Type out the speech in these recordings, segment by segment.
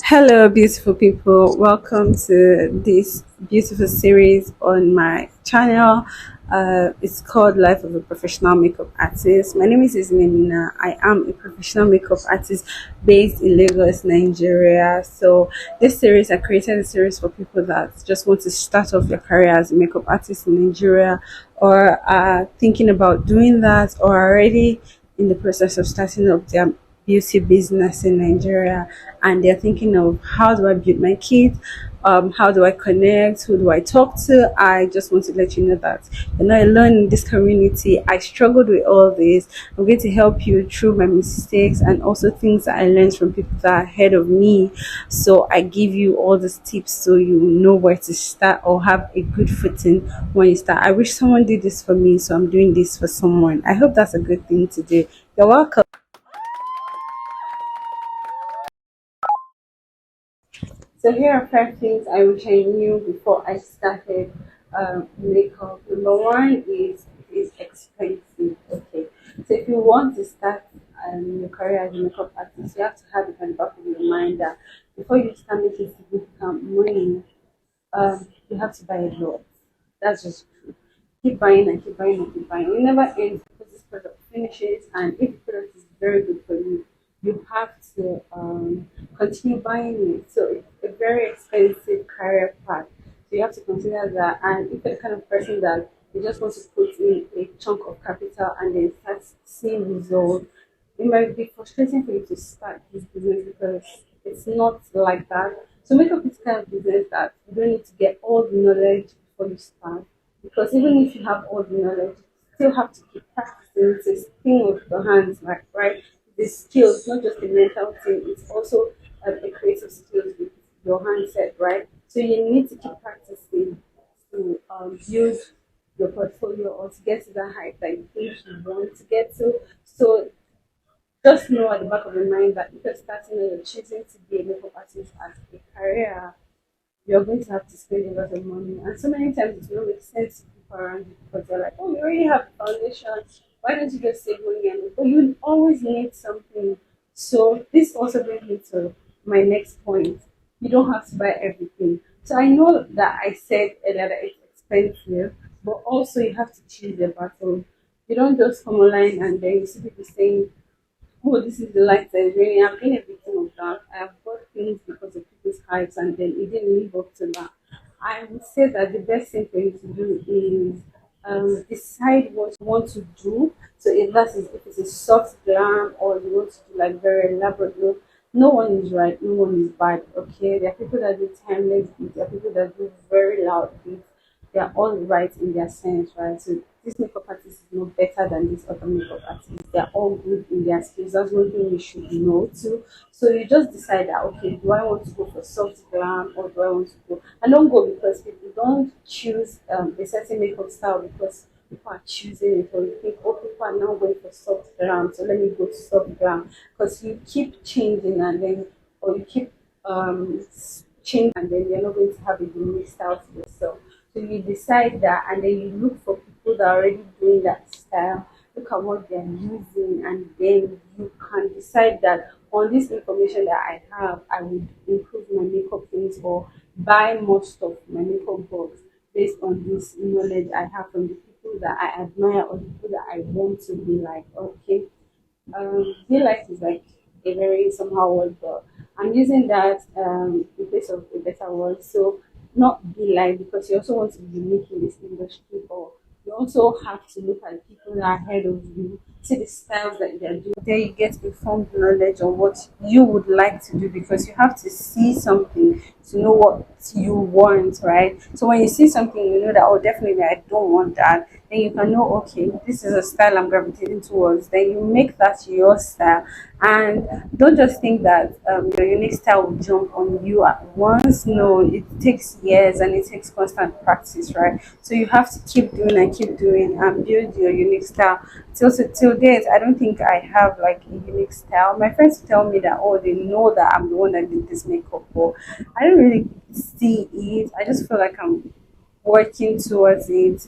Hello, beautiful people. Welcome to this beautiful series on my channel. It's called Life of a Professional Makeup Artist. My name is Islemina. I am a professional makeup artist based in Lagos, Nigeria. So, this series, I created a series for people that just want to start off their career as a makeup artist in Nigeria or are thinking about doing that or are already in the process of starting up their beauty business in Nigeria, and they're thinking of how do I build my kit, how do I connect, who do I talk to. I just want to let you know that you're not alone in this community. I struggled with all this. I'm going to help you through my mistakes and also things that I learned from people that are ahead of me. So I give you all these tips so you know where to start or have a good footing when you start. I wish someone did this for me, so I'm doing this for someone. I hope that's a good thing to do. You're welcome. So here are five things I wish I knew before I started makeup. Number one is expensive. Okay, so if you want to start your career as a makeup artist, you have to have it on the back of your mind that before you start making significant money, you have to buy a lot. That's just true. Keep buying and keep buying and keep buying. It never ends because this product finishes, and if the product is very good for you, you have to continue buying it. So it's a very expensive career path. So you have to consider that. And if you're the kind of person that you just want to put in a chunk of capital and then start seeing results, it might be frustrating for you to start this business because it's not like that. So makeup is kind of business that you don't need to get all the knowledge before you start. Because even if you have all the knowledge, you still have to keep practicing. It's a thing with your hands, like right? The skills, not just the mental thing, it's also a creative skills with your handset, right? So you need to keep practicing to build your portfolio or to get to the height that you think you want to get to. So just know at the back of your mind that if you're starting or you're choosing to be a makeup artist as a career, you're going to have to spend a lot of money. And so many times it will make sense to people around you because they're like, oh, you already have the foundation. Why don't you just save money? And but you always need something. So this also brings me to my next point. You don't have to buy everything. So I know that I said earlier that it's expensive, but also you have to choose your battle. You don't just come online and then you see people saying, oh, this is the light that is raining. I've been a victim of that. I have bought things because of people's hypes and then it didn't live up to that. I would say that the best thing for you to do is decide what you want to do. So if it's a soft glam or you want to do like very elaborate look, no one is right, no one is bad. Okay, there are people that do timeless beats, there are people that do very loud beats. They are all right in their sense, right? So this makeup artist is no better than this other makeup artist. They are all good in their skills. That's one thing you should know too. So you just decide that okay, do I want to go for soft glam or do I want to go? And don't go because people don't choose a certain makeup style because people are choosing it or you think oh people are now going for soft glam, so let me go to soft glam because you keep changing and then or you keep changing and then you're not going to have a unique style to yourself. So you decide that and then you look for people that are already doing that style, look at what they're using, and then you can decide that on this information that I have, I would improve my makeup things or buy most of my makeup box based on this knowledge I have from the people that I admire or the people that I want to be like. Okay, real life is like a very somehow word, but I'm using that in place of a better word. So not be like because you also want to be unique in this industry, but you also have to look at people that are ahead of you, see the styles that they're doing. There you get informed knowledge on what you would like to do because you have to see something to know what you want, right? So when you see something, you know that oh definitely I don't want that. Then you can know okay, this is a style I'm gravitating towards. Then you make that your style and don't just think that your unique style will jump on you at once. No, it takes years and it takes constant practice, right? So you have to keep doing and build your unique style. Till date, I don't think I have like a unique style. My friends tell me that oh, they know that I'm the one that did this makeup, but I don't really see it. I just feel like I'm working towards it.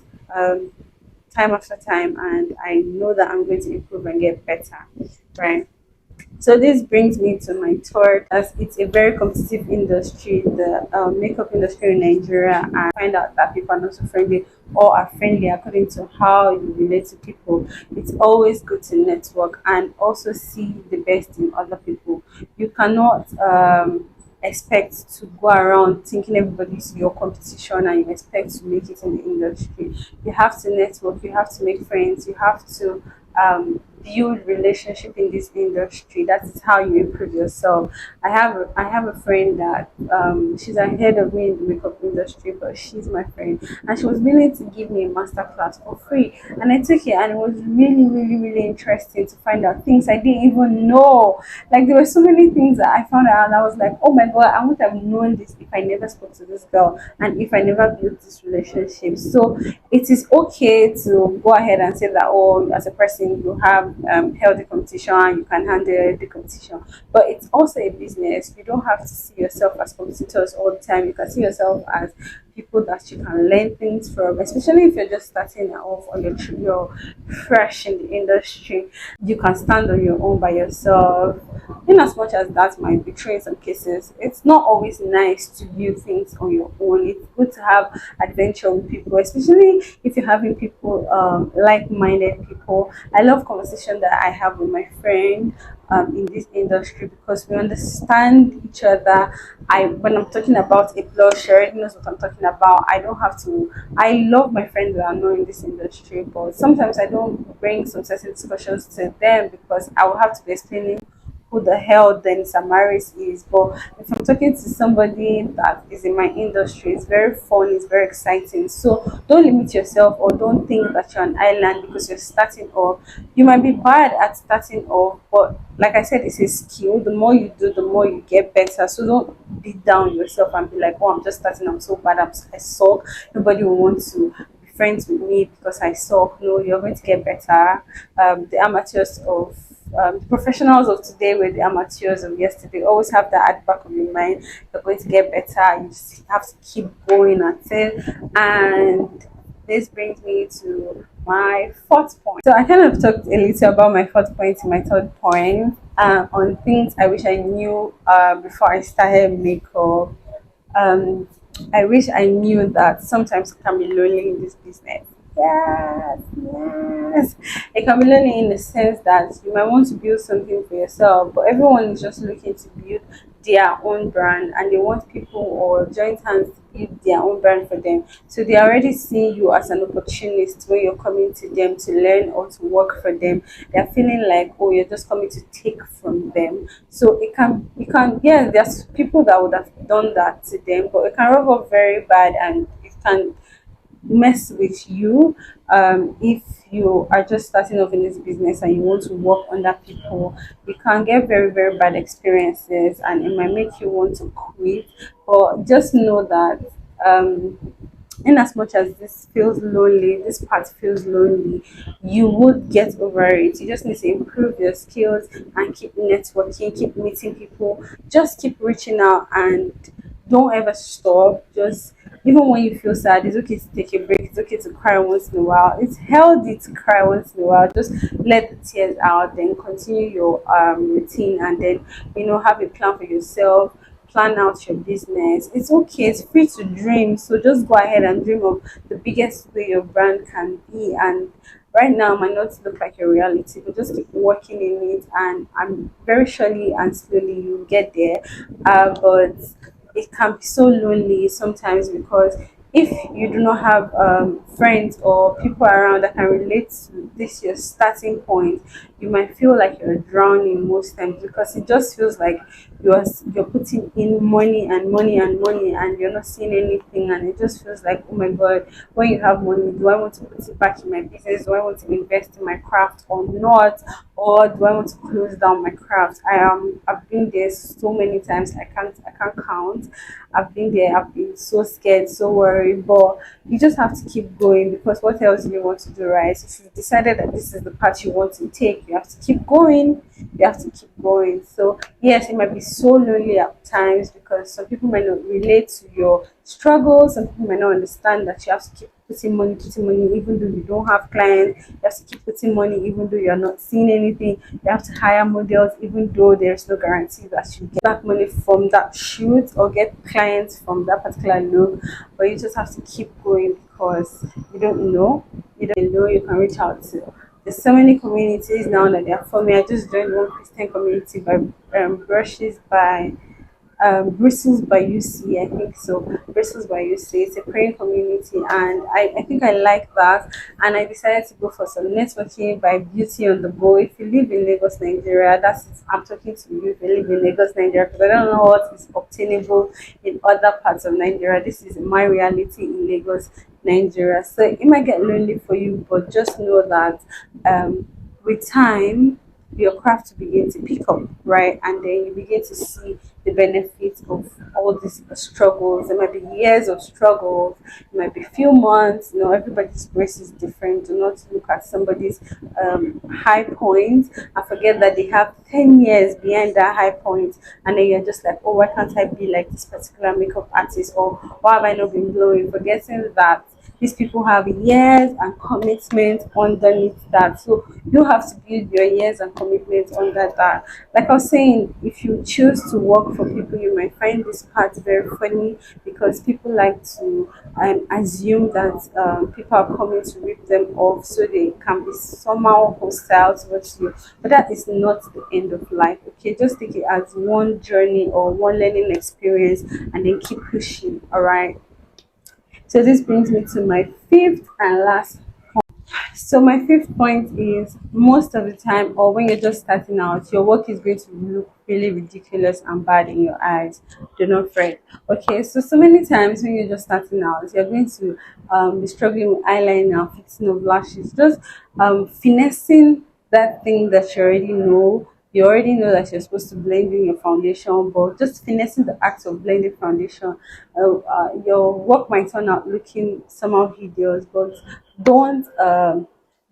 Time after time, and I know that I'm going to improve and get better, right? So this brings me to my third, as it's a very competitive industry, the makeup industry in Nigeria, and find out that people are not so friendly or are friendly according to how you relate to people. It's always good to network and also see the best in other people. You cannot expect to go around thinking everybody's your competition and you expect to make it in the industry. You have to network, you have to make friends, you have to build relationship in this industry. That is how you improve yourself. I have a friend that she's ahead of me in the makeup industry, but she's my friend, and she was willing to give me a master class for free, and I took it, and it was really, really, really interesting to find out things I didn't even know. Like there were so many things that I found out, and I was like, oh my god, I would have known this if I never spoke to this girl and if I never built this relationship. So it is okay to go ahead and say that, oh, as a person you have healthy competition, you can handle the competition, but it's also a business. You don't have to see yourself as competitors all the time. You can see yourself as people that you can learn things from, especially if you're just starting off or you're fresh in the industry. You can stand on your own by yourself. In as much as that might be true in some cases, it's not always nice to view things on your own. It's good to have adventure with people, especially if you're having people, like-minded people. I love conversation that I have with my friend in this industry because we understand each other. I When I'm talking about a blush, she already knows what I'm talking about. I don't have to. I love my friends that are not in this industry, but sometimes I don't bring some certain discussions to them because I will have to be explaining who the hell then Samaris is. But if I'm talking to somebody that is in my industry, it's very fun, it's very exciting. So don't limit yourself or don't think that you're an island because you're starting off. You might be bad at starting off, but like I said, it's a skill. The more you do, the more you get better. So don't beat down yourself and be like, oh, I'm just starting, I'm so bad, I suck. Nobody will want to be friends with me because I suck. No, you're going to get better. The amateurs of the professionals of today were the amateurs of yesterday. Always have that at the back of your mind. You're going to get better. You just have to keep going at it. And this brings me to my fourth point. So I kind of talked a little about my fourth point in my third point on things I wish I knew before I started makeup. Um, I wish I knew that sometimes it can be lonely in this business. Yes, yes. It can be lonely in the sense that you might want to build something for yourself, but everyone is just looking to build their own brand and they want people or joint hands to build their own brand for them. So they already see you as an opportunist when you're coming to them to learn or to work for them. They're feeling like, oh, you're just coming to take from them. So yeah, there's people that would have done that to them, but it can rub off very bad and it can mess with you if you are just starting off in this business and you want to work under people. You can get very, very bad experiences and it might make you want to quit. But just know that in as much as this feels lonely, this part feels lonely, you would get over it. You just need to improve your skills and keep networking, keep meeting people, just keep reaching out and don't ever stop. Just even when you feel sad, it's okay to take a break. It's okay to cry once in a while. It's healthy to cry once in a while. Just let the tears out, then continue your routine, and then have a plan for yourself. Plan out your business. It's okay. It's free to dream. So just go ahead and dream of the biggest way your brand can be. And right now might not look like a reality, but just keep working in it, and I'm very surely and slowly you'll get there. But it can be so lonely sometimes because if you do not have friends or people around that can relate to this your starting point, you might feel like you're drowning most times because it just feels like you're putting in money and money and money and you're not seeing anything, and it just feels like, oh my god, when you have money, do I want to put it back in my business? Do I want to invest in my craft or not? Or do I want to close down my craft? I've been there so many times I can't count. I've been there, I've been so scared, so worried, but you just have to keep going because what else do you want to do, right? If you've decided that this is the path you want to take, you have to keep going. You have to keep going. So yes, it might be so lonely at times because some people might not relate to your struggles. Some people might not understand that you have to keep putting money even though you don't have clients. You have to keep putting money even though you're not seeing anything. You have to hire models even though there's no guarantee that you get back money from that shoot or get clients from that particular look. But you just have to keep going because you don't know. You don't know you can reach out to. There's so many communities now that they are forming. I just joined one Christian community by brushes by Bristles by UC, I think so. Bristles by UC, it's a praying community, and I think I like that. And I decided to go for some networking by Beauty on the Go. If you live in Lagos, Nigeria, that's it. I'm talking to you if you live in Lagos, Nigeria, because I don't know what is obtainable in other parts of Nigeria. This is my reality in Lagos, Nigeria. So it might get lonely for you, but just know that with time, your craft will begin to pick up, right? And then you begin to see the benefits of all these struggles. There might be years of struggles, it might be few months. You know, everybody's grace is different. Do not look at somebody's high point and forget that they have 10 years behind that high point, and then you're just like, oh, why can't I be like this particular makeup artist, or why have I not been glowing? Forgetting that these people have years and commitment underneath that. So you have to build your years and commitment under that. Like I was saying, if you choose to work for people, you might find this part very funny because people like to assume that people are coming to rip them off, so they can be somehow hostile towards you. But that is not the end of life. Okay, just take it as one journey or one learning experience, and then keep pushing. All right. So this brings me to my fifth and last. So my fifth point is most of the time, or when you're just starting out, your work is going to look really ridiculous and bad in your eyes. Do not fret. Okay, so many times when you're just starting out, you're going to be struggling with eyeliner, fixing of lashes, just finessing that thing that you already know. You already know that you're supposed to blend in your foundation, but just finessing the act of blending foundation, your work might turn out looking somehow hideous. But don't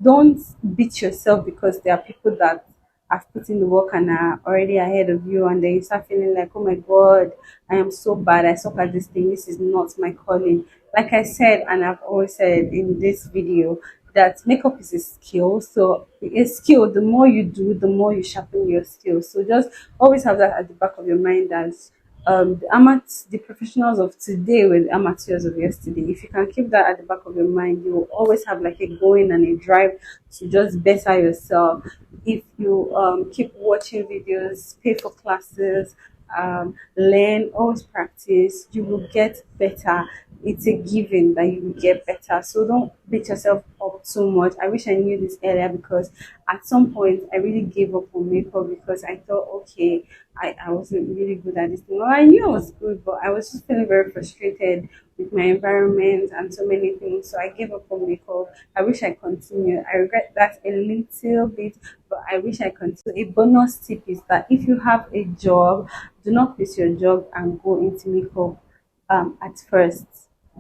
don't beat yourself because there are people that have put in the work and are already ahead of you, and then you start feeling like, oh my god, I am so bad, I suck at this thing, this is not my calling. Like I said, and I've always said in this video, that makeup is a skill. So a skill, the more you do, the more you sharpen your skills. So just always have that at the back of your mind, as the professionals of today were the amateurs of yesterday. If you can keep that at the back of your mind, you will always have like a going and a drive to just better yourself. If you keep watching videos, pay for classes, learn, always practice, you will get better. It's a given that you will get better. So don't beat yourself up too much. I wish I knew this earlier, because at some point I really gave up on makeup because I thought, okay, I wasn't really good at this thing. Well, I knew I was good, but I was just feeling very frustrated with my environment and so many things. So I gave up on makeup. I wish I continued. I regret that a little bit, but I wish I continued. A bonus tip is that if you have a job, do not quit your job and go into makeup at first.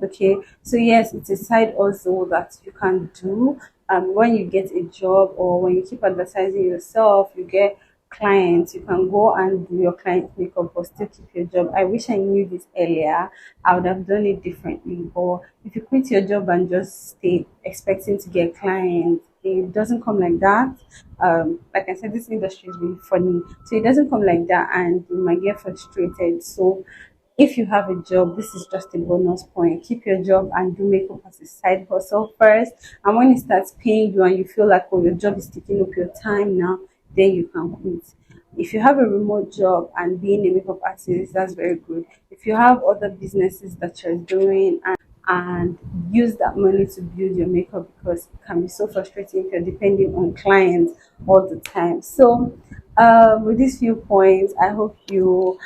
Okay, so yes, it's a side also that you can do. When you get a job or when you keep advertising yourself, you get clients, you can go and do your client makeup but still keep your job. I wish I knew this earlier. I would have done it differently. But if you quit your job and just stay expecting to get clients, it doesn't come like that. Like I said, this industry is really funny, so it doesn't come like that, and you might get frustrated. So if you have a job, this is just a bonus point. Keep your job and do makeup as a side hustle first. And when it starts paying you and you feel like, oh, your job is taking up your time now, then you can quit. If you have a remote job and being a makeup artist, that's very good. If you have other businesses that you're doing, and use that money to build your makeup, because it can be so frustrating if you're depending on clients all the time. So with these few points, I hope you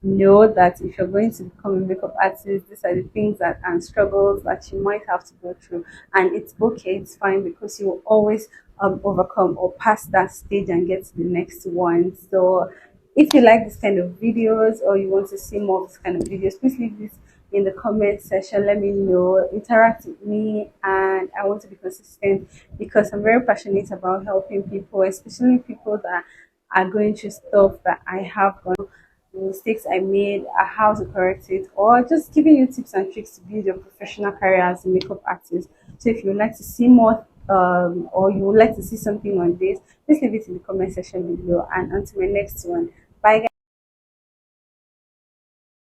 know that if you're going to become a makeup artist, these are the things that and struggles that you might have to go through, and it's okay, it's fine, because you will always overcome or pass that stage and get to the next one. So if you like this kind of videos, or you want to see more of this kind of videos, please leave this in the comment section. Let me know, interact with me, and I want to be consistent because I'm very passionate about helping people, especially people that are going through stuff that I have gone, mistakes I made, how to correct it, or just giving you tips and tricks to build your professional career as a makeup artist. So if you would like to see more, or you would like to see something on this, please leave it in the comment section below. And until my next one,